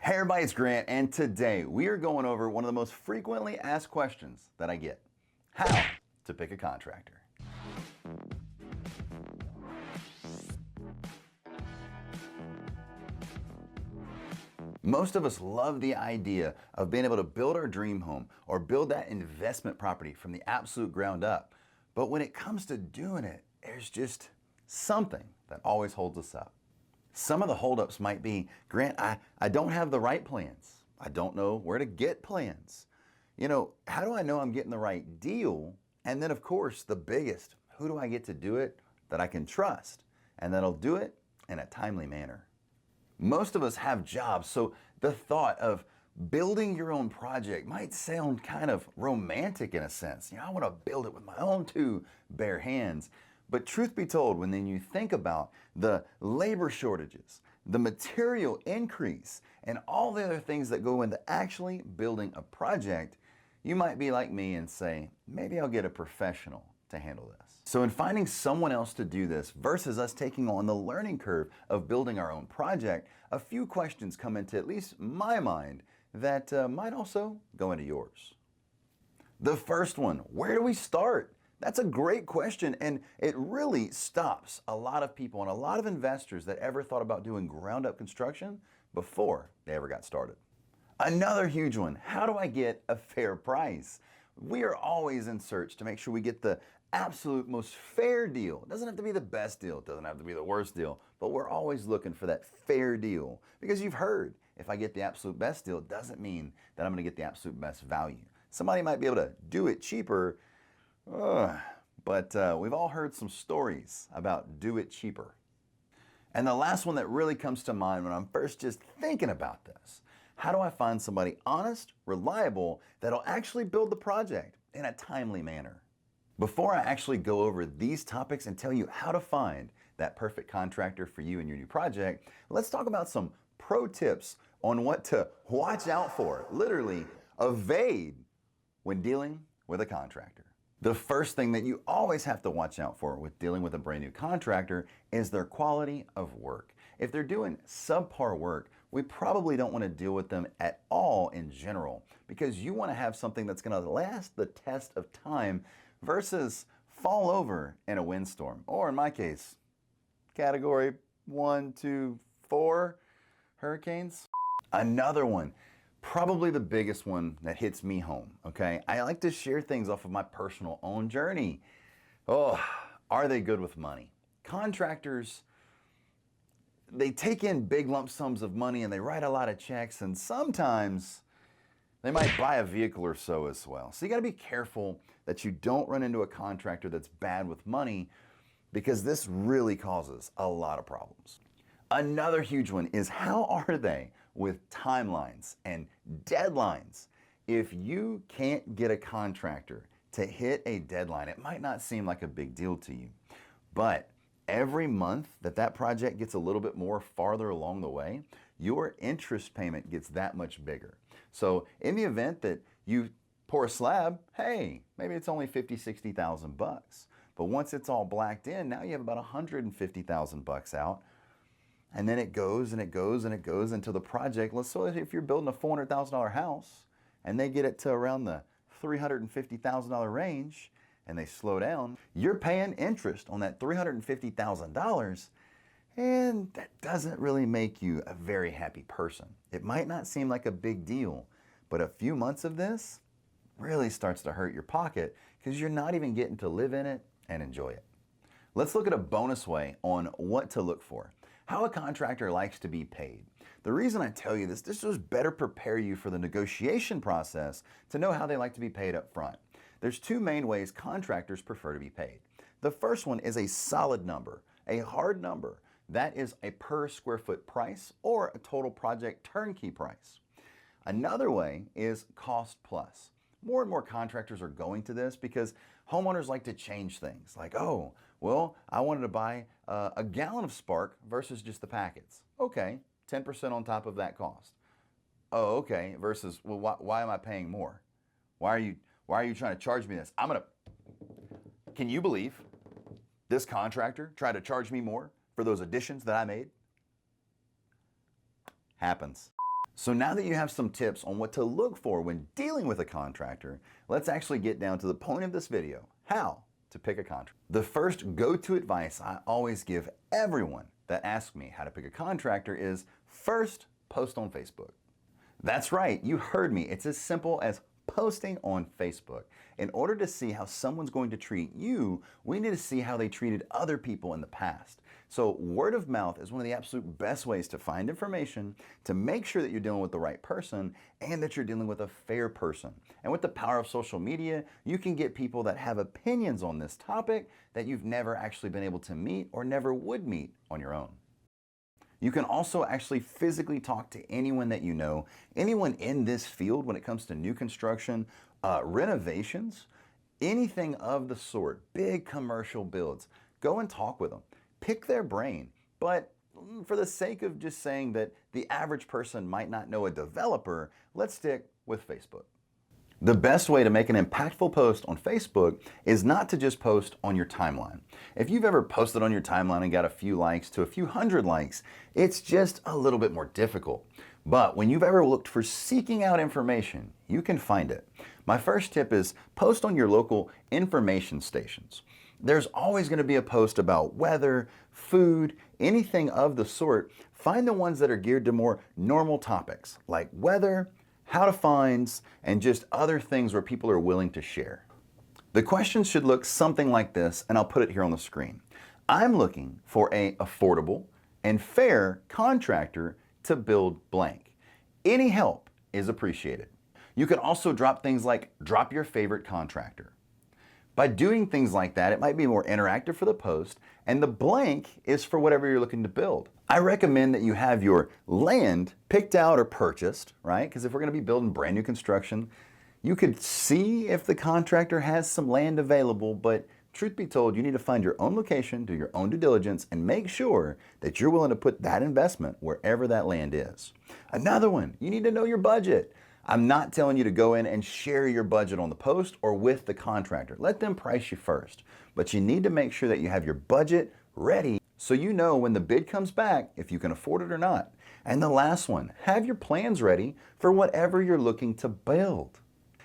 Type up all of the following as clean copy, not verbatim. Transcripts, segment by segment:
Hey everybody, it's Grant, and today we are going over one of the most frequently asked questions that I get. How to pick a contractor. Most of us love the idea of being able to build our dream home or build that investment property from the absolute ground up. But when it comes to doing it, there's just something that always holds us up. Some of the holdups might be, Grant, I don't have the right plans. I don't know where to get plans. How do I know I'm getting the right deal? And then of course, the biggest, who do I get to do it that I can trust and that'll do it in a timely manner? Most of us have jobs, so the thought of building your own project might sound kind of romantic in a sense. I want to build it with my own two bare hands. But truth be told, when then you think about the labor shortages, the material increase, and all the other things that go into actually building a project, you might be like me and say, maybe I'll get a professional to handle this. So in finding someone else to do this versus us taking on the learning curve of building our own project, a few questions come into at least my mind that might also go into yours. The first one, where do we start? That's a great question, and it really stops a lot of people and a lot of investors that ever thought about doing ground up construction before they ever got started. Another huge one, how do I get a fair price? We are always in search to make sure we get the absolute most fair deal. It doesn't have to be the best deal, it doesn't have to be the worst deal, but we're always looking for that fair deal. Because you've heard, if I get the absolute best deal, it doesn't mean that I'm gonna get the absolute best value. Somebody might be able to do it cheaper, but we've all heard some stories about do it cheaper. And the last one that really comes to mind when I'm first just thinking about this, how do I find somebody honest, reliable, that'll actually build the project in a timely manner? Before I actually go over these topics and tell you how to find that perfect contractor for you and your new project, let's talk about some pro tips on what to watch out for, literally evade when dealing with a contractor. The first thing that you always have to watch out for with dealing with a brand new contractor is their quality of work. If they're doing subpar work, we probably don't want to deal with them at all in general, because you want to have something that's going to last the test of time versus fall over in a windstorm, or in my case, category 1, 2, 4 hurricanes. Another one, probably the biggest one that hits me home, okay? I like to share things off of my personal own journey. Are they good with money? Contractors, they take in big lump sums of money and they write a lot of checks, and sometimes they might buy a vehicle or so as well. So you gotta be careful that you don't run into a contractor that's bad with money, because this really causes a lot of problems. Another huge one is, how are they with timelines and deadlines? If you can't get a contractor to hit a deadline, it might not seem like a big deal to you, but every month that project gets a little bit more farther along the way, your interest payment gets that much bigger. So in the event that you pour a slab, hey, maybe it's only 50, 60,000 bucks. But once it's all blacked in, now you have about 150,000 bucks out. And then it goes and it goes and it goes until the project, let's say if you're building a $400,000 house and they get it to around the $350,000 range and they slow down, you're paying interest on that $350,000, and that doesn't really make you a very happy person. It might not seem like a big deal, but a few months of this really starts to hurt your pocket because you're not even getting to live in it and enjoy it. Let's look at a bonus way on what to look for. How a contractor likes to be paid. The reason I tell you this just better prepare you for the negotiation process to know how they like to be paid up front. There's two main ways contractors prefer to be paid. The first one is a solid number, a hard number. That is a per square foot price or a total project turnkey price. Another way is cost plus. More and more contractors are going to this because homeowners like to change things. Like, oh, well, I wanted to buy a gallon of spark versus just the packets. Okay, 10% on top of that cost. Oh, okay, versus, well, why am I paying more? Why are you trying to charge me this? Can you believe this contractor tried to charge me more for those additions that I made? Happens. So now that you have some tips on what to look for when dealing with a contractor, let's actually get down to the point of this video, how to pick a contractor. The first go-to advice I always give everyone that asks me how to pick a contractor is first, post on Facebook. That's right, you heard me. It's as simple as posting on Facebook. In order to see how someone's going to treat you, we need to see how they treated other people in the past. So word of mouth is one of the absolute best ways to find information, to make sure that you're dealing with the right person and that you're dealing with a fair person. And with the power of social media, you can get people that have opinions on this topic that you've never actually been able to meet or never would meet on your own. You can also actually physically talk to anyone that you know, anyone in this field when it comes to new construction, renovations, anything of the sort, big commercial builds. Go and talk with them. Pick their brain. But for the sake of just saying that the average person might not know a developer, let's stick with Facebook. The best way to make an impactful post on Facebook is not to just post on your timeline. If you've ever posted on your timeline and got a few likes to a few hundred likes, it's just a little bit more difficult. But when you've ever looked for seeking out information, you can find it. My first tip is post on your local information stations. There's always going to be a post about weather, food, anything of the sort. Find the ones that are geared to more normal topics like weather, how to find, and just other things where people are willing to share. The questions should look something like this, and I'll put it here on the screen. I'm looking for an affordable and fair contractor to build blank. Any help is appreciated. You can also drop things like drop your favorite contractor. By doing things like that, it might be more interactive for the post, and the blank is for whatever you're looking to build. I recommend that you have your land picked out or purchased, right? Because if we're going to be building brand new construction, you could see if the contractor has some land available, but truth be told, you need to find your own location, do your own due diligence, and make sure that you're willing to put that investment wherever that land is. Another one, you need to know your budget. I'm not telling you to go in and share your budget on the post or with the contractor. Let them price you first. But you need to make sure that you have your budget ready so you know when the bid comes back if you can afford it or not. And the last one, have your plans ready for whatever you're looking to build.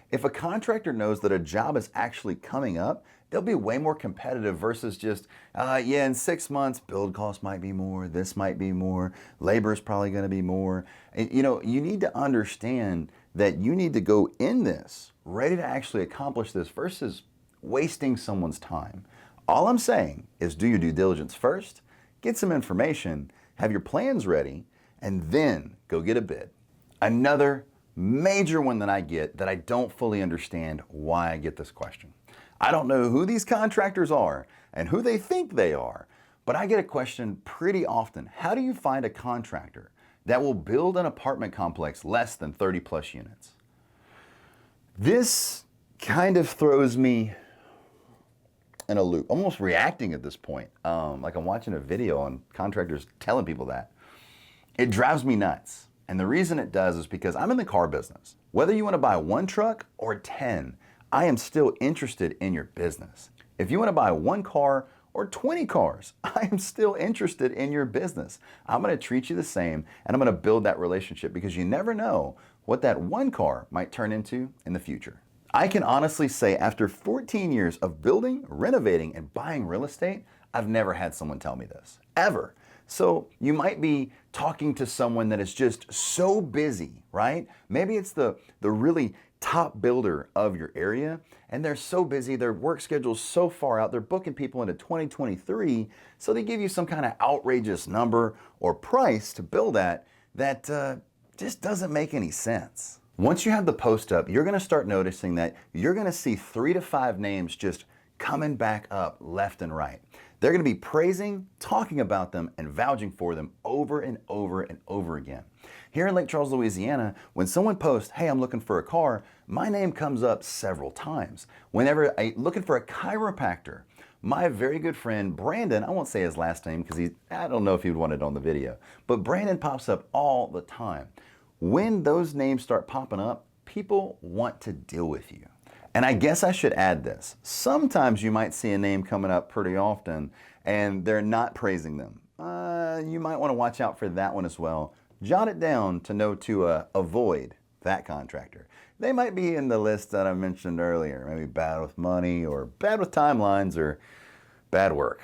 If a contractor knows that a job is actually coming up, they'll be way more competitive versus just, yeah, in 6 months, build costs might be more, this might be more, labor is probably going to be more. And, you need to understand that you need to go in this ready to actually accomplish this versus wasting someone's time. All I'm saying is do your due diligence first, get some information, have your plans ready, and then go get a bid. Another major one that I get that I don't fully understand why I get this question. I don't know who these contractors are and who they think they are, but I get a question pretty often. How do you find a contractor that will build an apartment complex less than 30 plus units? This kind of throws me in a loop, almost reacting at this point, like I'm watching a video on contractors telling people that. It drives me nuts. And the reason it does is because I'm in the car business. Whether you want to buy 1 truck or 10, I am still interested in your business. If you want to buy 1 car or 20 cars, I am still interested in your business. I'm going to treat you the same, and I'm going to build that relationship because you never know what that 1 car might turn into in the future. I can honestly say after 14 years of building, renovating, and buying real estate, I've never had someone tell me this, ever. So you might be talking to someone that is just so busy, right? Maybe it's the really top builder of your area, and they're so busy, their work schedule's so far out, they're booking people into 2023, so they give you some kind of outrageous number or price to build at that just doesn't make any sense. Once you have the post up, you're going to start noticing that you're going to see 3 to 5 names just coming back up left and right. They're going to be praising, talking about them, and vouching for them over and over and over again. Here in Lake Charles, Louisiana, when someone posts, hey, I'm looking for a car, my name comes up several times. Whenever I'm looking for a chiropractor, my very good friend Brandon, I won't say his last name because I don't know if he would want it on the video, but Brandon pops up all the time. When those names start popping up, people want to deal with you. And I guess I should add this. Sometimes you might see a name coming up pretty often and they're not praising them. You might want to watch out for that one as well. jot it down to know to avoid that contractor. They might be in the list that I mentioned earlier, maybe bad with money or bad with timelines or bad work.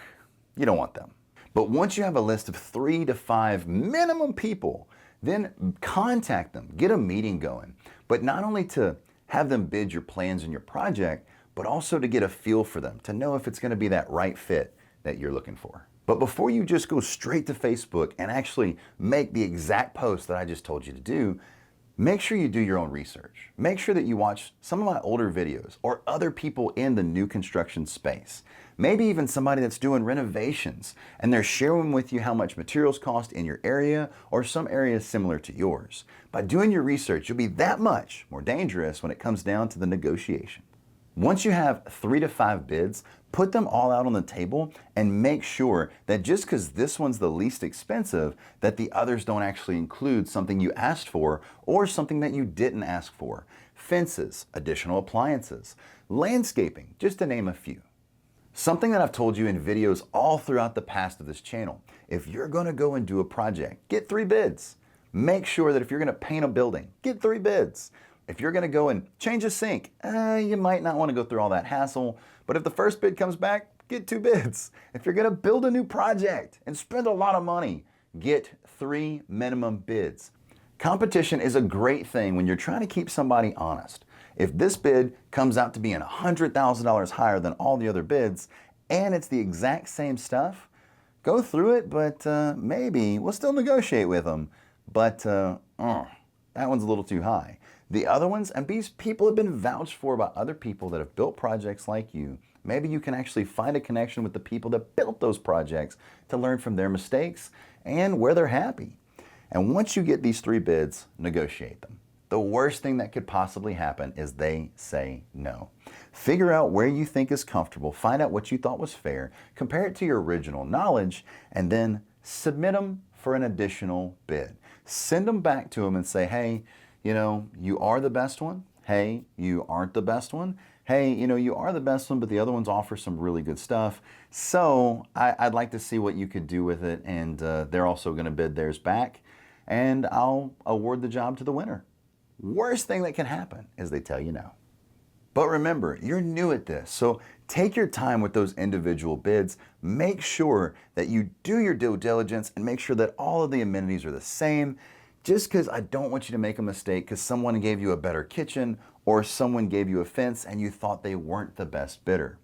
You don't want them. But once you have a list of 3 to 5 minimum people, then contact them, get a meeting going. But not only to have them bid your plans and your project, but also to get a feel for them, to know if it's going to be that right fit that you're looking for. But before you just go straight to Facebook and actually make the exact post that I just told you to do, make sure you do your own research. Make sure that you watch some of my older videos or other people in the new construction space. Maybe even somebody that's doing renovations and they're sharing with you how much materials cost in your area or some areas similar to yours. By doing your research, you'll be that much more dangerous when it comes down to the negotiation. Once you have 3 to 5 bids, put them all out on the table and make sure that just because this one's the least expensive, that the others don't actually include something you asked for or something that you didn't ask for. Fences, additional appliances, landscaping, just to name a few. Something that I've told you in videos all throughout the past of this channel, if you're gonna go and do a project, get 3 bids. Make sure that if you're gonna paint a building, get 3 bids. If you're gonna go and change a sink, you might not wanna go through all that hassle, but if the first bid comes back, get 2 bids. If you're gonna build a new project and spend a lot of money, get 3 minimum bids. Competition is a great thing when you're trying to keep somebody honest. If this bid comes out to being $100,000 higher than all the other bids, and it's the exact same stuff, go through it, but maybe we'll still negotiate with them, but that one's a little too high. The other ones, and these people have been vouched for by other people that have built projects like you. Maybe you can actually find a connection with the people that built those projects to learn from their mistakes and where they're happy. And once you get these 3 bids, negotiate them. The worst thing that could possibly happen is they say no. Figure out where you think is comfortable, find out what you thought was fair, compare it to your original knowledge, and then submit them for an additional bid. Send them back to them and say, hey, you are the best one. Hey, you aren't the best one. Hey, you are the best one, but the other ones offer some really good stuff. So I'd like to see what you could do with it, and they're also going to bid theirs back, and I'll award the job to the winner. Worst thing that can happen is they tell you no. But remember, you're new at this, so take your time with those individual bids. Make sure that you do your due diligence and make sure that all of the amenities are the same. Just because I don't want you to make a mistake because someone gave you a better kitchen or someone gave you a fence and you thought they weren't the best bidder.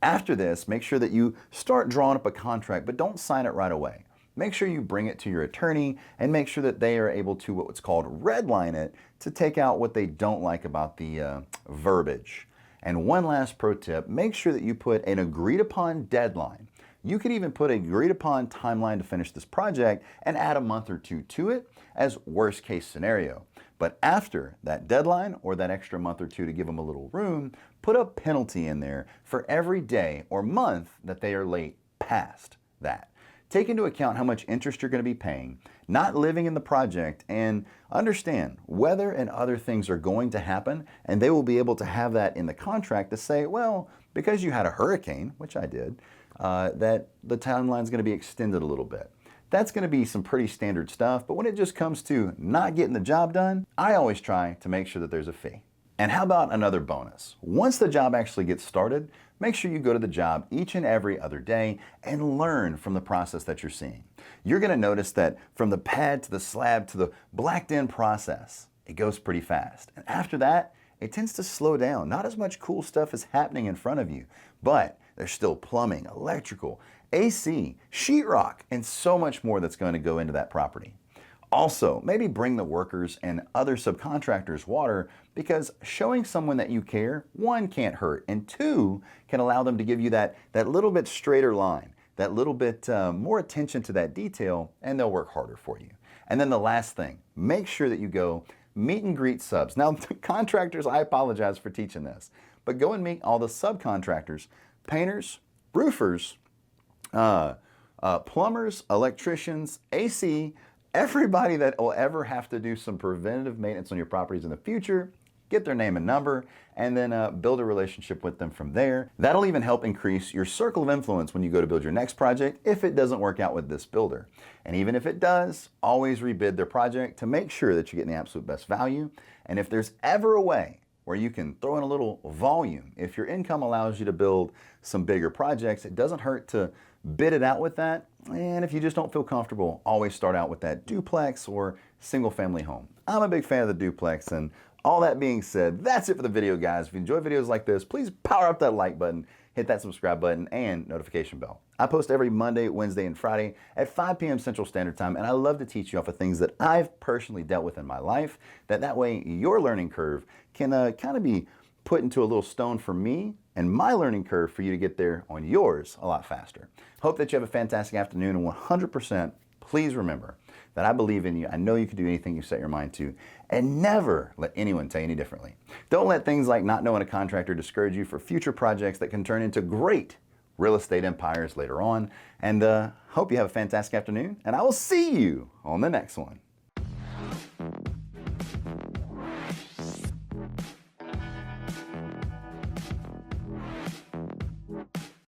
After this, make sure that you start drawing up a contract, but don't sign it right away. Make sure you bring it to your attorney and make sure that they are able to what's called redline it to take out what they don't like about the verbiage. And one last pro tip, make sure that you put an agreed upon deadline. You could even put an agreed upon timeline to finish this project and add a month or 2 to it as worst case scenario. But after that deadline or that extra month or 2 to give them a little room, put a penalty in there for every day or month that they are late past that. Take into account how much interest you're going to be paying, not living in the project, and understand weather and other things are going to happen, and they will be able to have that in the contract to say, well, because you had a hurricane, which I did, that the timeline is going to be extended a little bit. That's going to be some pretty standard stuff, but when it just comes to not getting the job done, I always try to make sure that there's a fee. And how about another bonus? Once the job actually gets started, make sure you go to the job each and every other day and learn from the process that you're seeing. You're going to notice that from the pad to the slab to the blacked in process, it goes pretty fast. And after that, it tends to slow down. Not as much cool stuff is happening in front of you, but there's still plumbing, electrical, AC, sheetrock, and so much more that's going to go into that property. Also, maybe bring the workers and other subcontractors water, because showing someone that you care, 1, can't hurt, and 2, can allow them to give you that little bit straighter line, that little bit more attention to that detail, and they'll work harder for you. And then the last thing, make sure that you go meet and greet subs. Now, contractors, I apologize for teaching this, but go and meet all the subcontractors, painters, roofers, plumbers, electricians, AC, everybody that will ever have to do some preventative maintenance on your properties in the future. get their name and number, and then build a relationship with them from there. That'll even help increase your circle of influence when you go to build your next project if it doesn't work out with this builder. And even if it does, always rebid their project to make sure that you're getting the absolute best value. And if there's ever a way where you can throw in a little volume, if your income allows you to build some bigger projects, it doesn't hurt to bid it out with that. And if you just don't feel comfortable, always start out with that duplex or single family home. I'm a big fan of the duplex, and all that being said, that's it for the video, guys. If you enjoy videos like this, please power up that like button, hit that subscribe button, and notification bell. I post every Monday, Wednesday, and Friday at 5 p.m. Central Standard Time, and I love to teach you off of things that I've personally dealt with in my life, that way your learning curve can kind of be put into a little stone for me and my learning curve for you to get there on yours a lot faster. Hope that you have a fantastic afternoon, and 100%, please remember that I believe in you. I know you can do anything you set your mind to, and never let anyone tell you any differently. Don't let things like not knowing a contractor discourage you for future projects that can turn into great real estate empires later on. And hope you have a fantastic afternoon, and I will see you on the next one.